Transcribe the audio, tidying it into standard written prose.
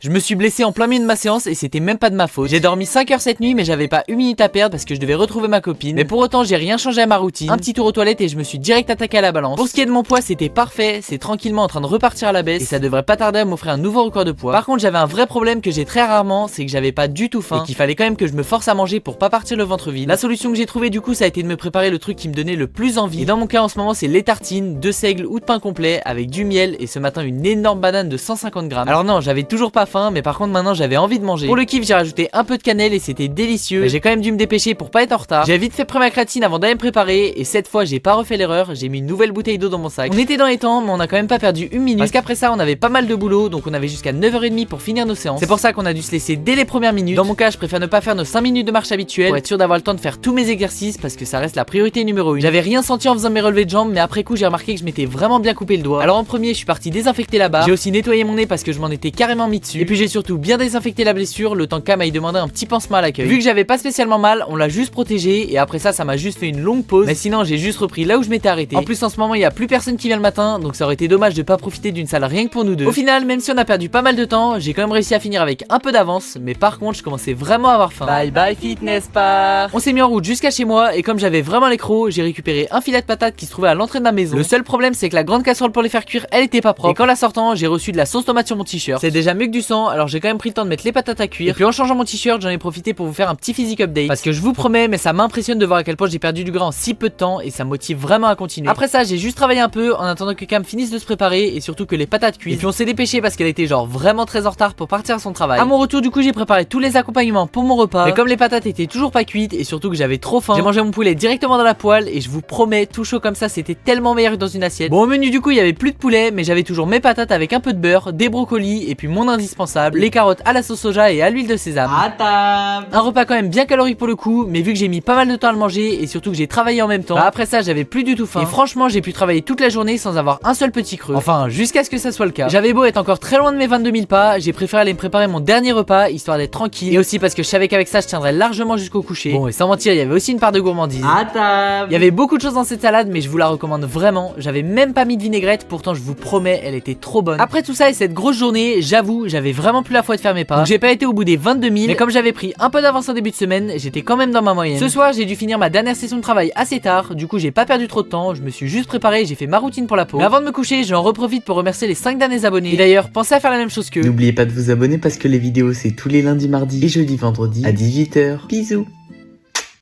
Je me suis blessé en plein milieu de ma séance et c'était même pas de ma faute. J'ai dormi 5 heures cette nuit mais j'avais pas une minute à perdre parce que je devais retrouver ma copine. Mais pour autant j'ai rien changé à ma routine. Un petit tour aux toilettes et je me suis direct attaqué à la balance. Pour ce qui est de mon poids c'était parfait, c'est tranquillement en train de repartir à la baisse et ça devrait pas tarder à m'offrir un nouveau record de poids. Par contre j'avais un vrai problème que j'ai très rarement, c'est que j'avais pas du tout faim et qu'il fallait quand même que je me force à manger pour pas partir le ventre vide. La solution que j'ai trouvée du coup ça a été de me préparer le truc qui me donnait le plus envie. Et dans mon cas en ce moment c'est les tartines, 2 seigles ou de pain complet avec du miel et ce matin une énorme banane de 150 grammes. Alors non j'avais toujours pas faim mais par contre maintenant j'avais envie de manger. Pour le kiff j'ai rajouté un peu de cannelle et c'était délicieux. Mais j'ai quand même dû me dépêcher pour pas être en retard. J'ai vite fait prendre ma créatine avant d'aller me préparer et cette fois j'ai pas refait l'erreur, j'ai mis une nouvelle bouteille d'eau dans mon sac. On était dans les temps mais on a quand même pas perdu une minute parce qu'après ça on avait pas mal de boulot donc on avait jusqu'à 9h30 pour finir nos séances. C'est pour ça qu'on a dû se laisser dès les premières minutes. Dans mon cas je préfère ne pas faire nos 5 minutes de marche habituelles pour être sûr d'avoir le temps de faire tous mes exercices parce que ça reste la priorité numéro 1. J'avais rien senti en faisant mes relevés de jambes mais après coup j'ai remarqué que je m'étais vraiment bien coupé le doigt. Alors en premier je suis parti désinfecter la barre. J'ai aussi nettoyé mon nez parce que je m'en étais carrément mis dessus. Et puis j'ai surtout bien désinfecté la blessure le temps qu'Am aille demander un petit pansement à l'accueil. Vu que j'avais pas spécialement mal, on l'a juste protégé et après ça m'a juste fait une longue pause. Mais sinon j'ai juste repris là où je m'étais arrêté. En plus en ce moment il y a plus personne qui vient le matin donc ça aurait été dommage de pas profiter d'une salle rien que pour nous deux. Au final même si on a perdu pas mal de temps, j'ai quand même réussi à finir avec un peu d'avance. Mais par contre je commençais vraiment à avoir faim. Bye bye fitness park. On s'est mis en route jusqu'à chez moi et comme j'avais vraiment les crocs, j'ai récupéré un filet de patates qui se trouvait à l'entrée de ma maison. Le seul problème c'est que la grande casserole pour les faire cuire elle était pas propre. Et quand la sortant j'ai reçu de la sauce tomate sur mon t-shirt. C'est déjà mieux que du sang alors j'ai quand même pris le temps de mettre les patates à cuire. Et puis en changeant mon t-shirt j'en ai profité pour vous faire un petit physique update. Parce que je vous promets mais ça m'impressionne de voir à quel point j'ai perdu du gras en si peu de temps et ça me motive vraiment à continuer. Après ça j'ai juste travaillé un peu en attendant que Cam finisse de se préparer et surtout que les patates cuisent. Et puis on s'est dépêché parce qu'elle était genre vraiment très en retard pour partir à son travail. À mon retour du coup j'ai préparé tous les accompagnements pour mon repas. Mais comme les patates étaient toujours pas cuites et surtout que j'avais trop faim, j'ai mangé mon poulet directement dans la poêle et je vous promets tout chaud comme ça c'était tellement meilleur que dans une assiette. Bon au menu du coup il y avait plus de poulet mais j'avais toujours mes patates avec un peu de beurre, des brocolis et puis mon indispensable, les carottes à la sauce soja et à l'huile de sésame. Un repas quand même bien calorique pour le coup, mais vu que j'ai mis pas mal de temps à le manger et surtout que j'ai travaillé en même temps, après ça j'avais plus du tout faim. Et franchement j'ai pu travailler toute la journée sans avoir un seul petit creux. Enfin jusqu'à ce que ça soit le cas. J'avais beau être encore très loin de mes 22 000 pas, j'ai préféré aller me préparer mon dernier repas histoire d'être tranquille. Et aussi parce que je savais qu'avec ça je tiendrais largement jusqu'au coucher. Bon et sans mentir il y avait aussi une part de gourmandise. Il y avait beaucoup de choses dans cette salade mais je vous la recommande vraiment. J'avais même pas mis de vinaigrette, pourtant je vous promets elle était trop bonne. Après tout ça et cette grosse journée, j'avoue j'avais vraiment plus la foi de faire mes pas. Donc j'ai pas été au bout des 22 000 mais comme j'avais pris un peu d'avance en début de semaine, j'étais quand même dans ma moyenne. Ce soir j'ai dû finir ma dernière session de travail assez tard, du coup j'ai pas perdu trop de temps, je me suis juste préparé et j'ai fait ma routine pour la peau. Mais avant de me coucher j'en reprofite pour remercier les 5 derniers abonnés. Et d'ailleurs pensez à faire la même chose qu'eux. N'oubliez pas de vous abonner parce que les vidéos c'est tous les lundis, mardis et jeudi, vendredi à 18h. Bisous.